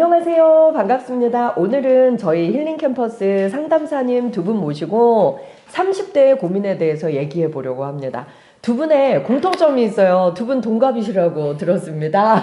안녕하세요. 반갑습니다. 오늘은 저희 힐링 캠퍼스 상담사님 두 분 모시고 30대의 고민에 대해서 얘기해 보려고 합니다. 두 분의 공통점이 있어요. 두 분 동갑이시라고 들었습니다.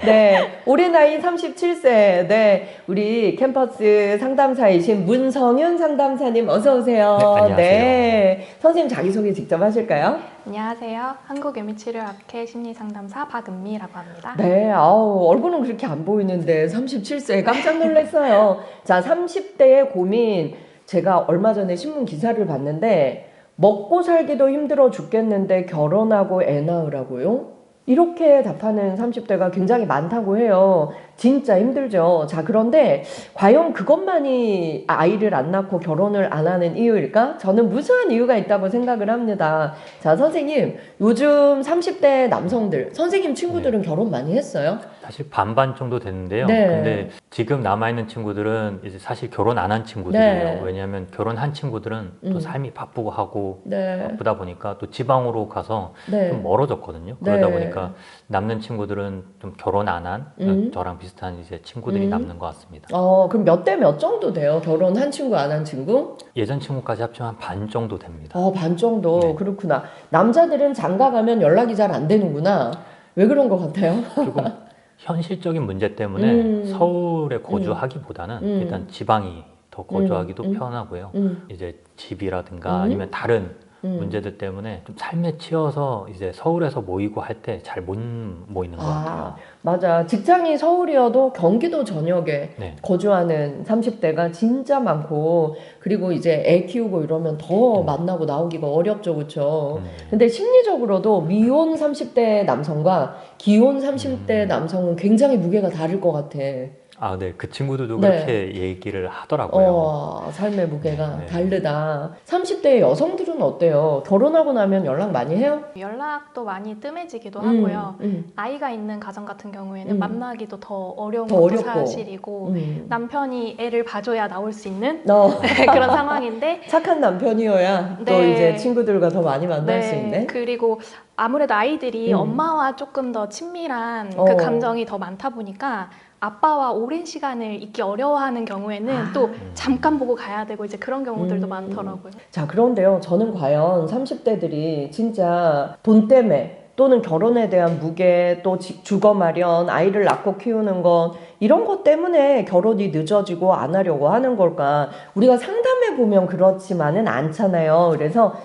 네, 올해 나이 37세. 네, 우리 캠퍼스 상담사이신 문성윤 상담사님 어서 오세요. 네, 안녕하세요. 네, 선생님 자기소개 직접 하실까요? 안녕하세요. 한국유미치료학회 심리상담사 박은미라고 합니다. 네, 아우, 얼굴은 그렇게 안 보이는데 37세 깜짝 놀랐어요. 자, 30대의 고민. 제가 얼마 전에 신문 기사를 봤는데 먹고 살기도 힘들어 죽겠는데 결혼하고 애 낳으라고요? 이렇게 답하는 30대가 굉장히 많다고 해요. 진짜 힘들죠. 자, 그런데 과연 그것만이 아이를 안 낳고 결혼을 안 하는 이유일까? 저는 무수한 이유가 있다고 생각을 합니다. 자, 선생님, 요즘 30대 남성들, 선생님 친구들은 결혼 많이 했어요? 사실 반반 정도 됐는데요. 네. 근데 지금 남아있는 친구들은 이제 사실 결혼 안 한 친구들이에요. 네. 왜냐하면 결혼한 친구들은 또 삶이 바쁘고 하고 네. 바쁘다 보니까 또 지방으로 가서 네. 좀 멀어졌거든요. 네. 그러다 보니까 남는 친구들은 좀 결혼 안 한 저랑 비슷한 이제 친구들이 남는 것 같습니다. 그럼 몇 대 몇 정도 돼요? 결혼한 친구, 안 한 친구? 예전 친구까지 합치면 반 정도 됩니다. 반 정도. 네. 그렇구나. 남자들은 장가 가면 연락이 잘 안 되는구나. 왜 그런 것 같아요? 조금 현실적인 문제 때문에 서울에 거주하기보다는 음. 일단 지방이 더 거주하기도 편하고요. 이제 집이라든가 아니면 다른 문제들 때문에 좀 삶에 치여서 이제 서울에서 모이고 할 때 잘 못 모이는 것 같아요. 맞아. 직장이 서울이어도 경기도 전역에 네. 거주하는 30대가 진짜 많고, 그리고 이제 애 키우고 이러면 더 만나고 나오기가 어렵죠, 그쵸? 근데 심리적으로도 미혼 30대 남성과 기혼 30대 남성은 굉장히 무게가 다를 것 같아. 아, 네. 그 친구들도 네. 그렇게 얘기를 하더라고요. 삶의 무게가 네. 다르다. 30대 여성들은 어때요? 결혼하고 나면 연락 많이 해요? 연락도 많이 뜸해지기도 하고요. 아이가 있는 가정 같은 경우에는 만나기도 더 어려운 더 것도 어렵고. 사실이고 남편이 애를 봐줘야 나올 수 있는 너 그런 상황인데 착한 남편이어야 또 네. 이제 친구들과 더 많이 만날 수 있네. 그리고 아무래도 아이들이 엄마와 조금 더 친밀한 그 감정이 더 많다 보니까 아빠와 오랜 시간을 있기 어려워하는 경우에는 또 잠깐 보고 가야 되고 이제 그런 경우들도 많더라고요. 자, 그런데요. 저는 과연 30대들이 진짜 돈 때문에 또는 결혼에 대한 무게, 또 주거 마련, 아이를 낳고 키우는 것, 이런 것 때문에 결혼이 늦어지고 안 하려고 하는 걸까? 우리가 상담해 보면 그렇지만은 않잖아요. 그래서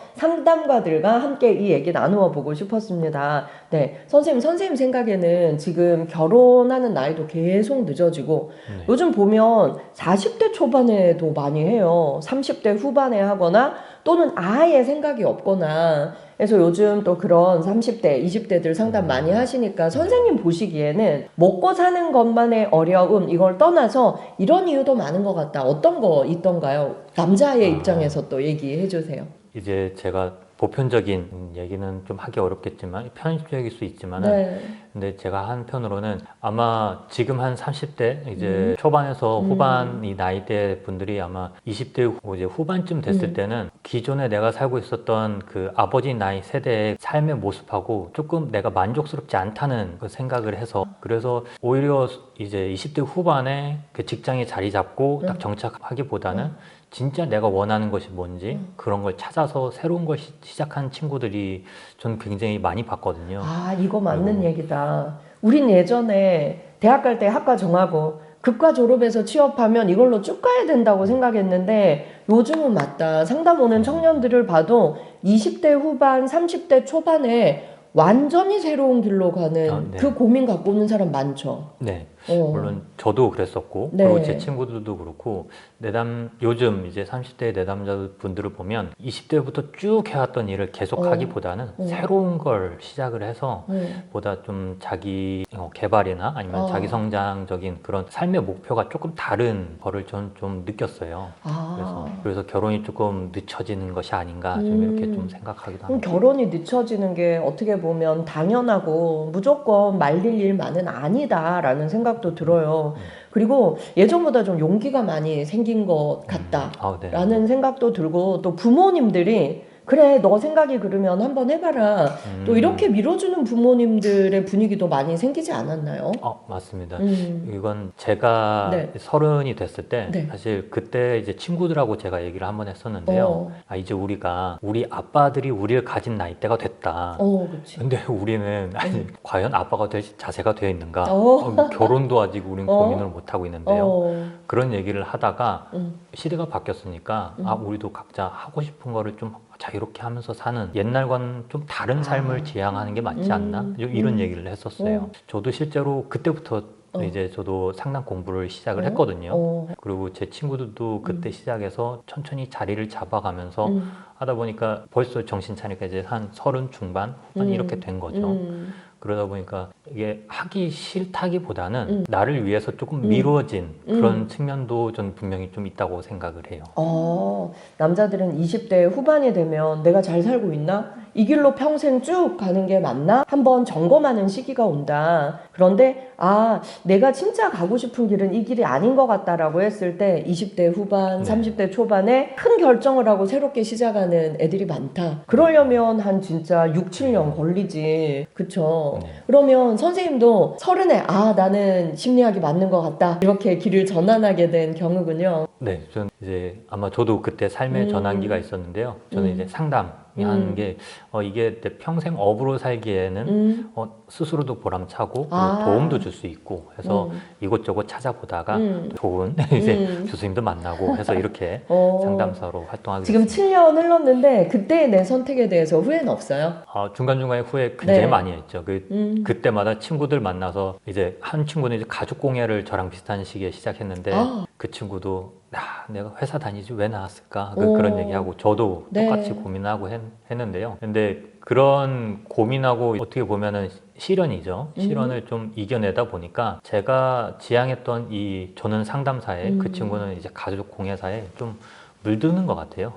상담가들과 함께 이 얘기 나누어 보고 싶었습니다. 네, 선생님 생각에는 지금 결혼하는 나이도 계속 늦어지고 요즘 보면 40대 초반에도 많이 해요. 30대 후반에 하거나 또는 아예 생각이 없거나. 그래서 요즘 또 그런 30대, 20대들 상담 많이 하시니까 선생님 보시기에는 먹고 사는 것만의 어려움, 이걸 떠나서 이런 이유도 많은 것 같다. 어떤 거 있던가요? 남자의 입장에서 또 얘기해 주세요. 이제 제가 보편적인 얘기는 좀 하기 어렵겠지만 편집적일 수 있지만 네. 근데 제가 한편으로는 아마 지금 한 30대 이제 초반에서 후반 이 나이대 분들이 아마 20대 이제 후반쯤 됐을 때는 기존에 내가 살고 있었던 그 아버지 나이 세대의 삶의 모습하고 조금 내가 만족스럽지 않다는 그 생각을 해서 그래서 오히려 이제 20대 후반에 그 직장에 자리 잡고 딱 정착하기보다는 진짜 내가 원하는 것이 뭔지 그런 걸 찾아서 새로운 걸 시작한 친구들이 전 굉장히 많이 봤거든요. 이거 맞는 얘기다. 우린 예전에 대학 갈 때 학과 정하고 급과 졸업해서 취업하면 이걸로 쭉 가야 된다고 생각했는데 요즘은 맞다. 상담 오는 청년들을 봐도 20대 후반, 30대 초반에 완전히 새로운 길로 가는 네. 그 고민 갖고 오는 사람 많죠. 네. 물론 저도 그랬었고 네. 그리고 제 친구들도 그렇고 요즘 이제 30대 내담자분들을 보면 20대부터 쭉 해왔던 일을 계속 하기보다는 새로운 걸 시작을 해서 보다 좀 자기 개발이나 아니면 자기 성장적인 그런 삶의 목표가 조금 다른 거를 전 좀 느꼈어요. 그래서 결혼이 조금 늦춰지는 것이 아닌가 좀 이렇게 좀 생각하기도 합니다. 결혼이 늦춰지는 게 어떻게 보면 당연하고 무조건 말릴 일만은 아니다라는 생각도 들어요. 그리고 예전보다 좀 용기가 많이 생긴 것 같다라는 네. 생각도 들고 또 부모님들이 그래 너 생각이 그러면 한번 해봐라. 또 이렇게 밀어주는 부모님들의 분위기도 많이 생기지 않았나요? 맞습니다. 음. 이건 제가 네. 30이 됐을 때 네. 사실 그때 이제 친구들하고 제가 얘기를 한번 했었는데요. 이제 우리가 우리 아빠들이 우리를 가진 나이대가 됐다. 그치. 근데 우리는 아직 과연 아빠가 될 자세가 되어 있는가? 어. 결혼도 아직 우리는 고민을 못 하고 있는데요. 그런 얘기를 하다가 음. 시대가 바뀌었으니까 우리도 각자 하고 싶은 거를 좀 자유롭게 하면서 사는 옛날과는 좀 다른 삶을 지향하는 게 맞지 않나? 이런 얘기를 했었어요. 저도 실제로 그때부터 이제 저도 상담 공부를 시작을 했거든요. 그리고 제 친구들도 그때 시작해서 천천히 자리를 잡아가면서 하다 보니까 벌써 정신 차리니까 이제 한 30 중반, 후반 이렇게 된 거죠. 그러다 보니까 이게 하기 싫다기보다는 나를 위해서 조금 미뤄진 그런 측면도 전 분명히 좀 있다고 생각을 해요. 남자들은 20대 후반이 되면 내가 잘 살고 있나? 이 길로 평생 쭉 가는 게 맞나? 한번 점검하는 시기가 온다. 그런데 내가 진짜 가고 싶은 길은 이 길이 아닌 것 같다라고 했을 때 20대 후반, 30대 초반에 큰 결정을 하고 새롭게 시작하는 애들이 많다. 그러려면 한 진짜 6, 7년 걸리지. 그쵸? 그러면 선생님도 30에 나는 심리학이 맞는 것 같다. 이렇게 길을 전환하게 된 경우군요. 네, 전 이제 아마 저도 그때 삶의 전환기가 있었는데요. 저는 이제 상담하는 게 이게 내 평생 업으로 살기에는 스스로도 보람차고 그리고 도움도 줄 수 있고 해서 이곳저곳 찾아보다가 좋은 이제 교수님도 만나고 해서 이렇게 상담사로 활동하게 지금 됐습니다. 7년 흘렀는데 그때의 내 선택에 대해서 후회는 없어요? 중간중간에 후회 굉장히 네. 많이 했죠. 그때마다 친구들 만나서 이제 한 친구는 이제 가족 공예를 저랑 비슷한 시기에 시작했는데 그 친구도 내가 회사 다니지 왜 나왔을까 그런 얘기하고 저도 네. 똑같이 고민하고 했는데요. 근데 그런 고민하고 어떻게 보면은 시련이죠. 시련을 좀 이겨내다 보니까 제가 지향했던 저는 상담사에 그 친구는 이제 가족 공예사에 좀 물드는 것 같아요.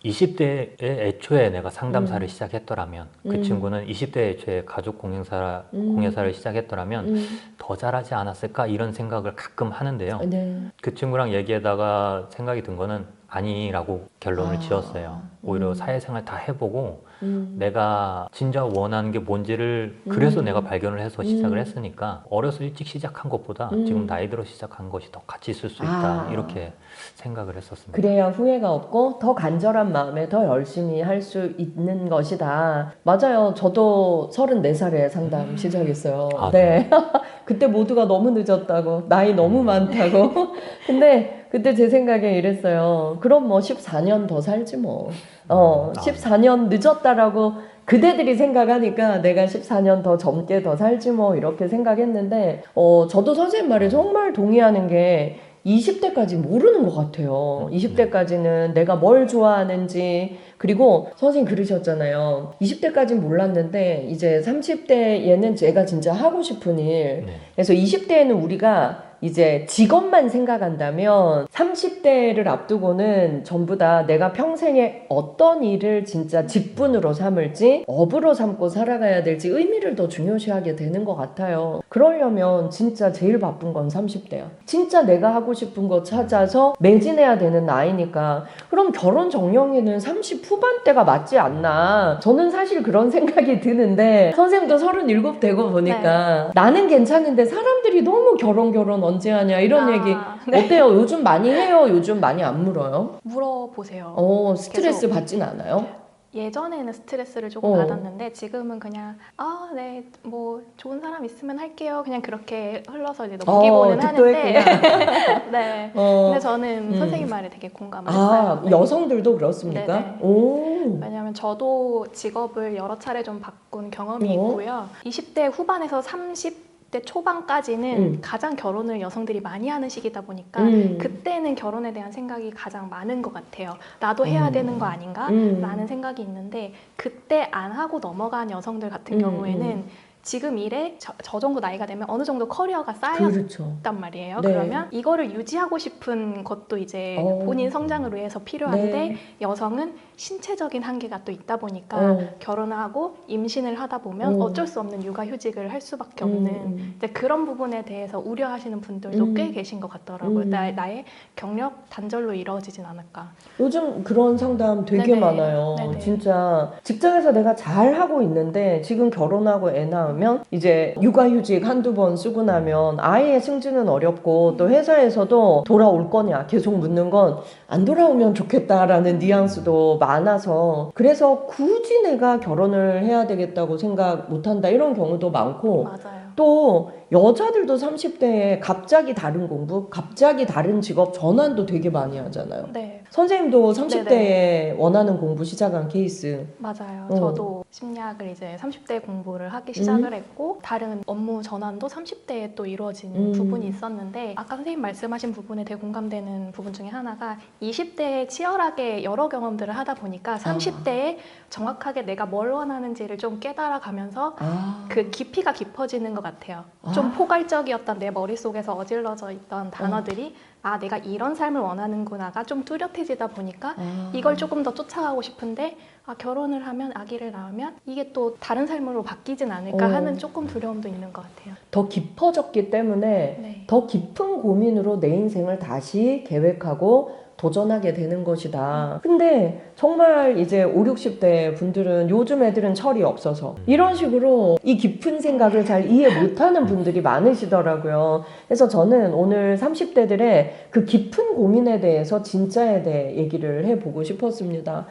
20대에 애초에 내가 상담사를 시작했더라면 그 친구는 20대에 애초에 가족 공예사를 시작했더라면 더 잘하지 않았을까 이런 생각을 가끔 하는데요. 네. 그 친구랑 얘기하다가 생각이 든 거는 아니라고 결론을 지었어요. 오히려 사회생활 다 해보고 내가 진짜 원하는 게 뭔지를 그래서 내가 발견을 해서 시작을 했으니까 어려서 일찍 시작한 것보다 지금 나이 들어 시작한 것이 더 가치 있을 수 있다 이렇게 생각을 했었습니다. 그래야 후회가 없고 더 간절한 마음에 더 열심히 할 수 있는 것이다. 맞아요. 저도 34살에 상담 시작했어요. 네. 그때 모두가 너무 늦었다고, 나이 너무 많다고. 근데 그때 제 생각에 이랬어요. 그럼 뭐 14년 더 살지 뭐. 14년 늦었다라고 그대들이 생각하니까 내가 14년 더 젊게 더 살지 뭐 이렇게 생각했는데 저도 선생님 말에 정말 동의하는 게 20대까지 모르는 것 같아요. 20대까지는 내가 뭘 좋아하는지, 그리고 선생님 그러셨잖아요. 20대까지는 몰랐는데 이제 30대에는 제가 진짜 하고 싶은 일. 그래서 20대에는 우리가 이제 직업만 생각한다면 30대를 앞두고는 전부 다 내가 평생에 어떤 일을 진짜 직분으로 삼을지, 업으로 삼고 살아가야 될지 의미를 더 중요시하게 되는 것 같아요. 그러려면 진짜 제일 바쁜 건 30대야. 진짜 내가 하고 싶은 거 찾아서 매진해야 되는 나이니까. 그럼 결혼 정령에는 30 후반대가 맞지 않나. 저는 사실 그런 생각이 드는데 선생님도 37 되고 보니까 나는 괜찮은데 사람들이 너무 결혼 언제 하냐 이런 얘기 어때요? 요즘 많이 해요? 요즘 많이 안 물어요? 물어보세요. 스트레스 계속. 받진 않아요? 예전에는 스트레스를 조금 받았는데 지금은 그냥 네, 뭐 좋은 사람 있으면 할게요. 그냥 그렇게 흘러서 이제 넘기고는 하는데 네. 근데 저는 선생님 말에 되게 공감을 했어요. 네. 여성들도 그렇습니까? 네네. 오. 왜냐하면 저도 직업을 여러 차례 좀 바꾼 경험이 있고요. 20대 후반에서 30대 초반까지는 가장 결혼을 여성들이 많이 하는 시기다 보니까 그때는 결혼에 대한 생각이 가장 많은 것 같아요. 나도 해야 되는 거 아닌가? 라는 생각이 있는데 그때 안 하고 넘어간 여성들 같은 경우에는 지금 일에 저 정도 나이가 되면 어느 정도 커리어가 그렇죠. 쌓였단 말이에요. 네. 그러면 이거를 유지하고 싶은 것도 이제 본인 성장을 위해서 필요한데 네. 여성은 신체적인 한계가 또 있다 보니까 결혼을 하고 임신을 하다 보면 어쩔 수 없는 육아휴직을 할 수밖에 없는 이제 그런 부분에 대해서 우려하시는 분들도 꽤 계신 것 같더라고요. 나의 경력 단절로 이루어지진 않을까. 요즘 그런 상담 되게 네네. 많아요. 네네. 진짜 직장에서 내가 잘 하고 있는데 지금 결혼하고 애 낳으면 이제 육아휴직 한두 번 쓰고 나면 아이의 승진은 어렵고 또 회사에서도 돌아올 거냐 계속 묻는 건 안 돌아오면 좋겠다라는 뉘앙스도 많아서 그래서 굳이 내가 결혼을 해야 되겠다고 생각 못한다 이런 경우도 많고 맞아요. 또 여자들도 30대에 갑자기 다른 공부, 갑자기 다른 직업 전환도 되게 많이 하잖아요. 네, 선생님도 30대에 원하는 공부 시작한 케이스. 맞아요. 저도 심리학을 이제 30대 공부를 하기 시작을 했고 다른 업무 전환도 30대에 또 이루어진 부분이 있었는데 아까 선생님 말씀하신 부분에 되게 공감되는 부분 중에 하나가 20대에 치열하게 여러 경험들을 하다 보니까 30대에 정확하게 내가 뭘 원하는지를 좀 깨달아가면서 그 깊이가 깊어지는 것 같아요. 좀 포괄적이었던 내 머릿속에서 어질러져 있던 단어들이 아 내가 이런 삶을 원하는구나가 좀 뚜렷해지다 보니까 이걸 조금 더 쫓아가고 싶은데 아 결혼을 하면 아기를 낳으면 이게 또 다른 삶으로 바뀌진 않을까 하는 조금 두려움도 있는 것 같아요. 더 깊어졌기 때문에 네. 더 깊은 고민으로 내 인생을 다시 계획하고 도전하게 되는 것이다. 근데 정말 이제 5, 60대 분들은 요즘 애들은 철이 없어서 이런 식으로 이 깊은 생각을 잘 이해 못하는 분들이 많으시더라고요. 그래서 저는 오늘 30대들의 그 깊은 고민에 대해서 진짜에 대해 얘기를 해보고 싶었습니다.